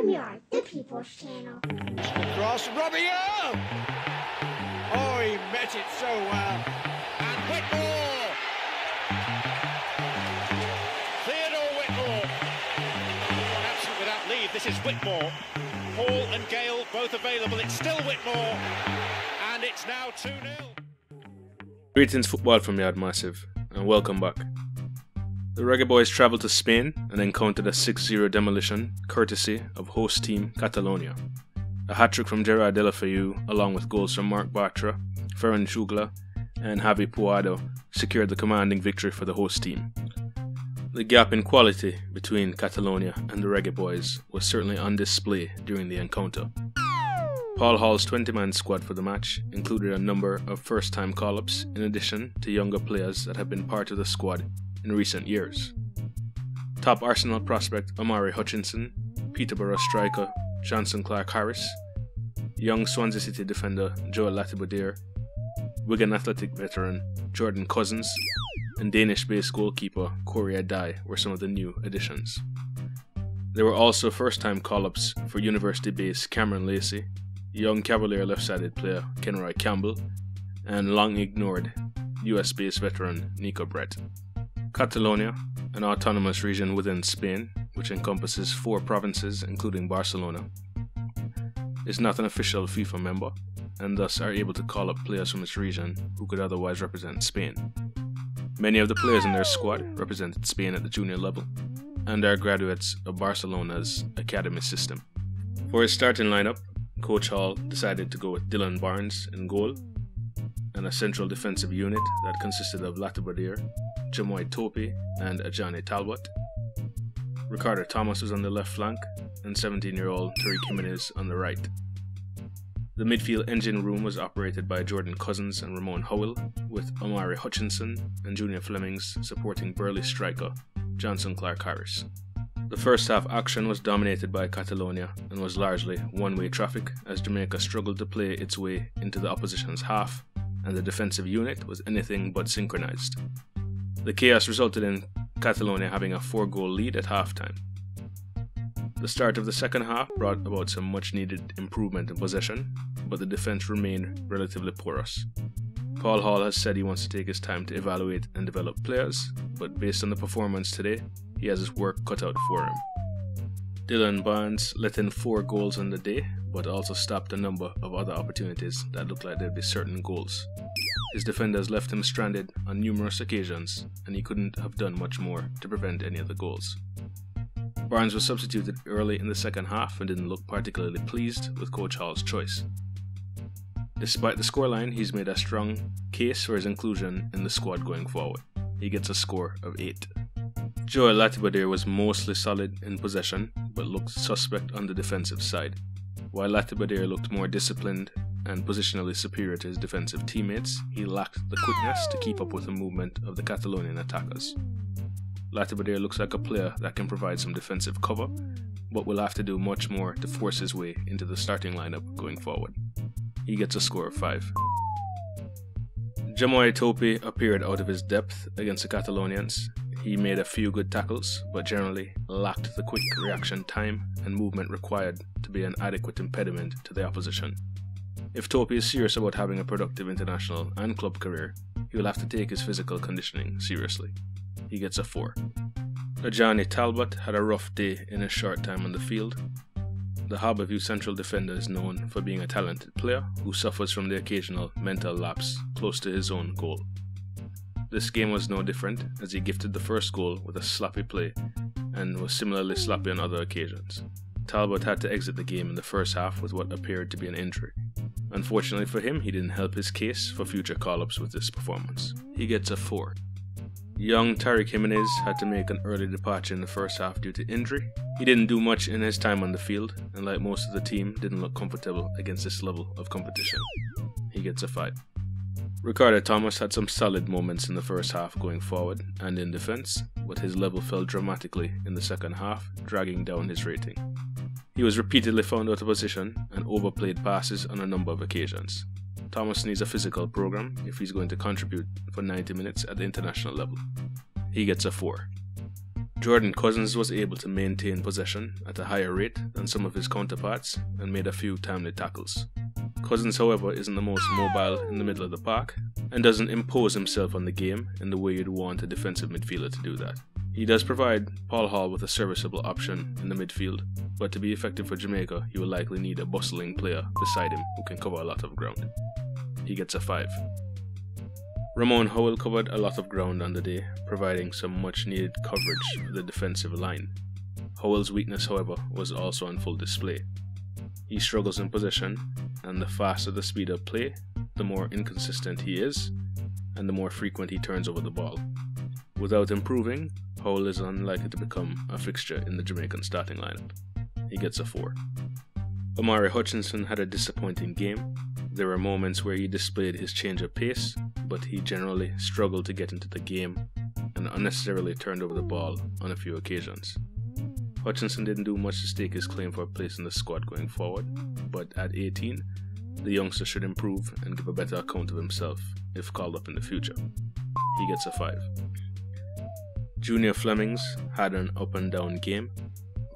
Farmyard, the People's Channel. Cross, Robbie, oh! Oh, he met it so well. And Whitmore! Theodore Whitmore. Absent without leave, this is Whitmore. Hall and Gale both available, it's still Whitmore. And it's now 2-0. Greetings football from Yard Massive, and welcome back. The Reggae Boyz travelled to Spain and encountered a 6-0 demolition courtesy of host team Catalonia. A hat-trick from Gerard Deulofeu, along with goals from Marc Bartra, Ferran Chugla and Javi Puado, secured the commanding victory for the host team. The gap in quality between Catalonia and the Reggae Boyz was certainly on display during the encounter. Paul Hall's 20-man squad for the match included a number of first-time call-ups in addition to younger players that have been part of the squad in recent years. Top Arsenal prospect Omari Hutchinson, Peterborough striker Johnson Clark-Harris, young Swansea City defender Joel Latibeaudiere, Wigan Athletic veteran Jordan Cousins, and Danish-based goalkeeper Corey Adai were some of the new additions. There were also first-time call-ups for university-based Cameron Lacey, young Cavalier left-sided player Kenroy Campbell, and long-ignored US-based veteran Nico Brett. Catalonia, an autonomous region within Spain, which encompasses 4 provinces including Barcelona, is not an official FIFA member, and thus are able to call up players from its region who could otherwise represent Spain. Many of the players in their squad represented Spain at the junior level, and are graduates of Barcelona's academy system. For his starting lineup, Coach Hall decided to go with Dylan Barnes in goal, and a central defensive unit that consisted of Latibeaudiere, Jamoy Topi and Ajani Talbot. Ricardo Thomas was on the left flank, and 17-year-old Tariq Jimenez on the right. The midfield engine room was operated by Jordan Cousins and Ramon Howell, with Omari Hutchinson and Junior Flemings supporting Burley striker Johnson Clark-Harris. The first half action was dominated by Catalonia and was largely one-way traffic as Jamaica struggled to play its way into the opposition's half, and the defensive unit was anything but synchronized. The chaos resulted in Catalonia having a 4-goal lead at halftime. The start of the second half brought about some much-needed improvement in possession, but the defense remained relatively porous. Paul Hall has said he wants to take his time to evaluate and develop players, but based on the performance today, he has his work cut out for him. Dylan Barnes let in 4 goals on the day, but also stopped a number of other opportunities that looked like they'd be certain goals. His defenders left him stranded on numerous occasions, and he couldn't have done much more to prevent any of the goals. Barnes was substituted early in the second half and didn't look particularly pleased with Coach Hall's choice. Despite the scoreline, he's made a strong case for his inclusion in the squad going forward. He gets a score of 8. Joel Latibeaudiere was mostly solid in possession, but looked suspect on the defensive side. While Latibeaudiere looked more disciplined and positionally superior to his defensive teammates, he lacked the quickness to keep up with the movement of the Catalonian attackers. Latibeaudiere looks like a player that can provide some defensive cover, but will have to do much more to force his way into the starting lineup going forward. He gets a score of 5. Jamoy Topi appeared out of his depth against the Catalonians. He made a few good tackles, but generally lacked the quick reaction time and movement required to be an adequate impediment to the opposition. If Topi is serious about having a productive international and club career, he will have to take his physical conditioning seriously. He gets a 4. Ajani Talbot had a rough day in his short time on the field. The Harbourview central defender is known for being a talented player who suffers from the occasional mental lapse close to his own goal. This game was no different, as he gifted the first goal with a sloppy play and was similarly sloppy on other occasions. Talbot had to exit the game in the first half with what appeared to be an injury. Unfortunately for him, he didn't help his case for future call-ups with this performance. He gets a 4. Young Tariq Jimenez had to make an early departure in the first half due to injury. He didn't do much in his time on the field, and like most of the team, didn't look comfortable against this level of competition. He gets a 5. Ricardo Thomas had some solid moments in the first half going forward and in defence, but his level fell dramatically in the second half, dragging down his rating. He was repeatedly found out of position and overplayed passes on a number of occasions. Thomas needs a physical program if he's going to contribute for 90 minutes at the international level. He gets a 4. Jordan Cousins was able to maintain possession at a higher rate than some of his counterparts and made a few timely tackles. Cousins, however, isn't the most mobile in the middle of the park and doesn't impose himself on the game in the way you'd want a defensive midfielder to do that. He does provide Paul Hall with a serviceable option in the midfield, but to be effective for Jamaica, he will likely need a bustling player beside him who can cover a lot of ground. He gets a 5. Ramon Howell covered a lot of ground on the day, providing some much needed coverage for the defensive line. Howell's weakness, however, was also on full display. He struggles in possession, and the faster the speed of play, the more inconsistent he is, and the more frequent he turns over the ball. Without improving, Howell is unlikely to become a fixture in the Jamaican starting lineup. He gets a 4. Omari Hutchinson had a disappointing game. There were moments where he displayed his change of pace, but he generally struggled to get into the game and unnecessarily turned over the ball on a few occasions. Hutchinson didn't do much to stake his claim for a place in the squad going forward, but at 18, the youngster should improve and give a better account of himself if called up in the future. He gets a 5. Junior Flemings had an up and down game.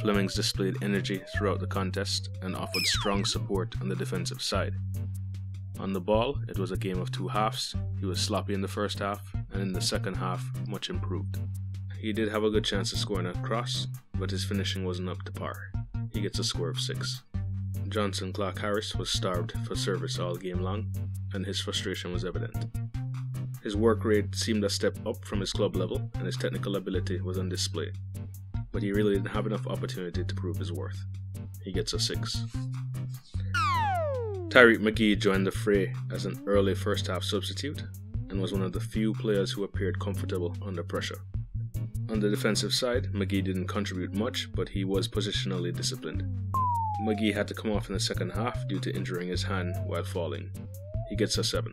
Flemings displayed energy throughout the contest and offered strong support on the defensive side. On the ball, it was a game of two halves. He was sloppy in the first half, and in the second half, much improved. He did have a good chance of scoring a cross, but his finishing wasn't up to par. He gets a score of 6. Johnson Clark Harris was starved for service all game long, and his frustration was evident. His work rate seemed a step up from his club level, and his technical ability was on display, but he really didn't have enough opportunity to prove his worth. He gets a 6. Tyreek McGee joined the fray as an early first-half substitute and was one of the few players who appeared comfortable under pressure. On the defensive side, McGee didn't contribute much, but he was positionally disciplined. McGee had to come off in the second half due to injuring his hand while falling. He gets a 7.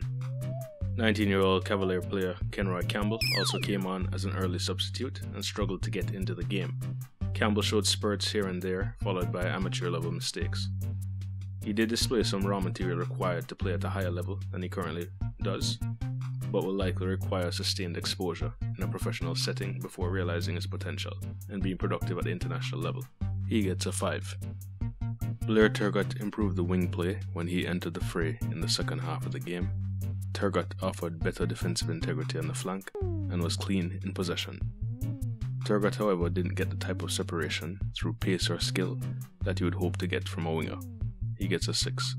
19-year-old Cavalier player Kenroy Campbell also came on as an early substitute and struggled to get into the game. Campbell showed spurts here and there, followed by amateur-level mistakes. He did display some raw material required to play at a higher level than he currently does, but will likely require sustained exposure in a professional setting before realizing his potential and being productive at the international level. He gets a 5. Blair Turgott improved the wing play when he entered the fray in the second half of the game. Turgott offered better defensive integrity on the flank and was clean in possession. Turgott, however, didn't get the type of separation through pace or skill that you would hope to get from a winger. He gets a 6.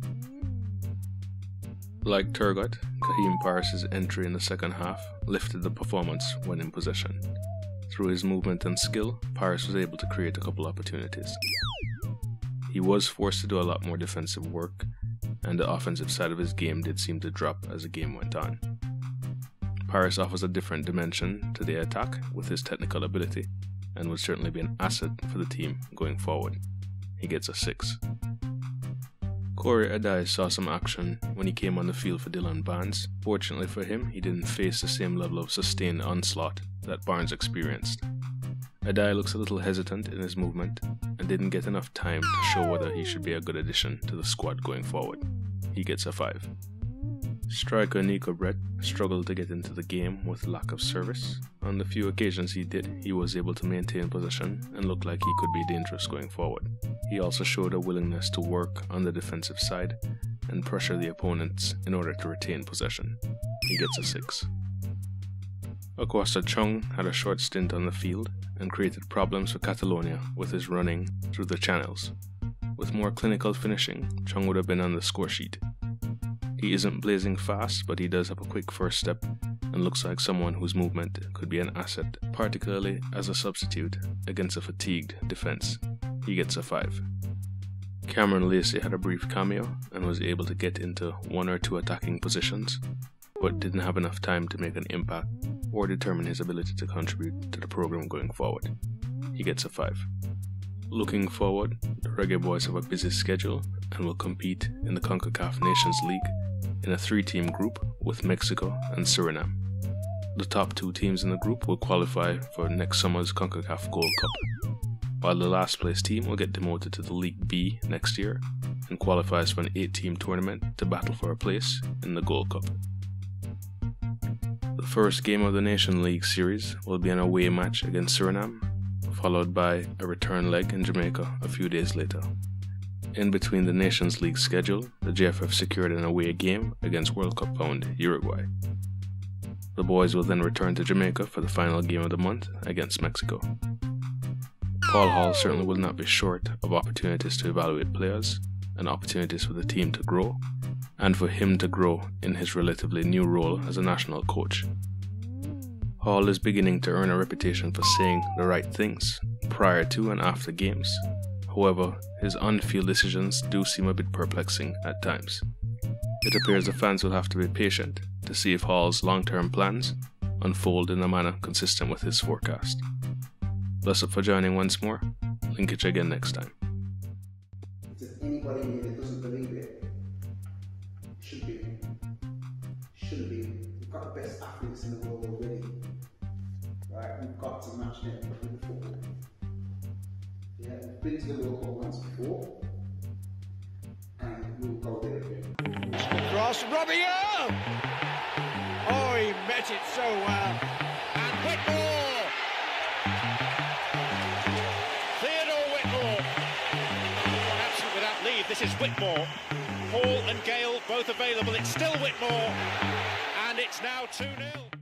Like Turgott, Kaheem Paris' entry in the second half lifted the performance when in possession. Through his movement and skill, Paris was able to create a couple opportunities. He was forced to do a lot more defensive work, and the offensive side of his game did seem to drop as the game went on. Paris offers a different dimension to the attack with his technical ability, and would certainly be an asset for the team going forward. He gets a 6. Corey Adai saw some action when he came on the field for Dylan Barnes. Fortunately for him, he didn't face the same level of sustained onslaught that Barnes experienced. Adai looks a little hesitant in his movement and didn't get enough time to show whether he should be a good addition to the squad going forward. He gets a 5. Striker Nico Brett struggled to get into the game with lack of service. On the few occasions he did, he was able to maintain possession and looked like he could be dangerous going forward. He also showed a willingness to work on the defensive side and pressure the opponents in order to retain possession. He gets a 6. Akwasa Chung had a short stint on the field and created problems for Catalonia with his running through the channels. With more clinical finishing, Chung would have been on the score sheet. He isn't blazing fast, but he does have a quick first step and looks like someone whose movement could be an asset, particularly as a substitute against a fatigued defense. He gets a 5. Cameron Lacey had a brief cameo and was able to get into one or two attacking positions, but didn't have enough time to make an impact or determine his ability to contribute to the program going forward. He gets a 5. Looking forward, the Reggae Boyz have a busy schedule and will compete in the CONCACAF Nations League in a 3-team group with Mexico and Suriname. The top 2 teams in the group will qualify for next summer's CONCACAF Gold Cup, while the last place team will get demoted to the League B next year and qualifies for an 8-team tournament to battle for a place in the Gold Cup. The first game of the Nation League series will be an away match against Suriname, followed by a return leg in Jamaica a few days later. In between the Nations League schedule, the JFF secured an away game against World Cup bound Uruguay. The boys will then return to Jamaica for the final game of the month against Mexico. Paul Hall certainly will not be short of opportunities to evaluate players and opportunities for the team to grow, and for him to grow in his relatively new role as a national coach. Hall is beginning to earn a reputation for saying the right things prior to and after games. However, his on-field decisions do seem a bit perplexing at times. It appears the fans will have to be patient to see if Hall's long-term plans unfold in a manner consistent with his forecast. Bless up for joining once more. Linkage again next time. If there's anybody here that doesn't believe it, should be. Shouldn't be. We've got the best athletes in the world already. Right? We've got to match them with football. Yeah, we've been to the World Cup once before, and we'll go there again. Cross, Robbie! Oh, he met it so well. And Whitmore! Theodore Whitmore. One absent without leave. This is Whitmore. Hall and Gale both available. It's still Whitmore. And it's now 2-0.